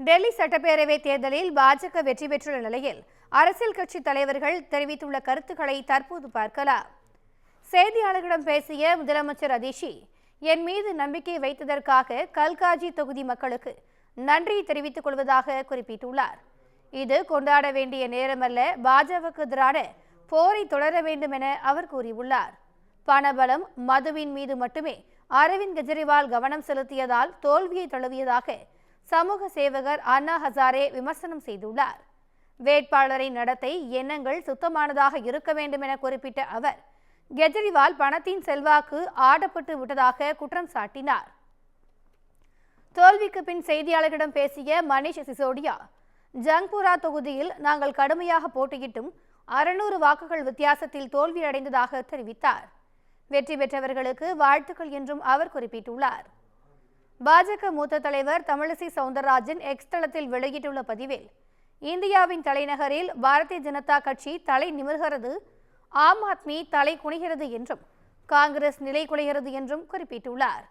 டெல்லி சட்டப்பேரவை தேர்தலில் பாஜக வெற்றி பெற்றுள்ள நிலையில் அரசியல் கட்சி தலைவர்கள் தெரிவித்துள்ள கருத்துக்களை தற்போது பார்க்கலாம். செய்தியாளர்களிடம் பேசிய முதலமைச்சர் அதிஷி, என் மீது நம்பிக்கை வைத்ததற்காக கல்காஜி தொகுதி மக்களுக்கு நன்றி தெரிவித்துக் கொள்வதாக குறிப்பிட்டுள்ளார். இது கொண்டாட வேண்டிய நேரமல்ல, பாஜகவுக்கு எதிரான போரை தொடர வேண்டும் என அவர் கூறியுள்ளார். பணபலம், மதுவின் மீது மட்டுமே அரவிந்த் கெஜ்ரிவால் கவனம் செலுத்தியதால் தோல்வியை தழுவியதாக சமூக சேவகர் அண்ணா ஹசாரே விமர்சனம் செய்துள்ளார். வேட்பாளரின் நடத்தை, எண்ணங்கள் சுத்தமானதாக இருக்க வேண்டும் என குறிப்பிட்ட அவர், கெஜ்ரிவால் பணத்தின் செல்வாக்கு ஆடப்பட்டு விட்டதாக குற்றம் சாட்டினார். தோல்விக்கு பின் செய்தியாளர்களிடம் பேசிய மணிஷ் சிசோடியா, ஜங்பூரா தொகுதியில் நாங்கள் கடுமையாக போட்டியிட்டும் 600 வாக்குகள் வித்தியாசத்தில் தோல்வியடைந்ததாக தெரிவித்தார். வெற்றி பெற்றவர்களுக்கு வாழ்த்துக்கள் என்றும் அவர் குறிப்பிட்டுள்ளார். பாஜக மூத்த தலைவர் தமிழிசை சவுந்தரராஜன் எக்ஸ் தளத்தில் வெளியிட்டுள்ள பதிவில், இந்தியாவின் தலைநகரில் பாரதிய ஜனதா கட்சி தலை நிமிர்கிறது, ஆம் ஆத்மி தலை குனிகிறது என்றும் காங்கிரஸ் நிலை குலைகிறது என்றும் குறிப்பிட்டுள்ளார்.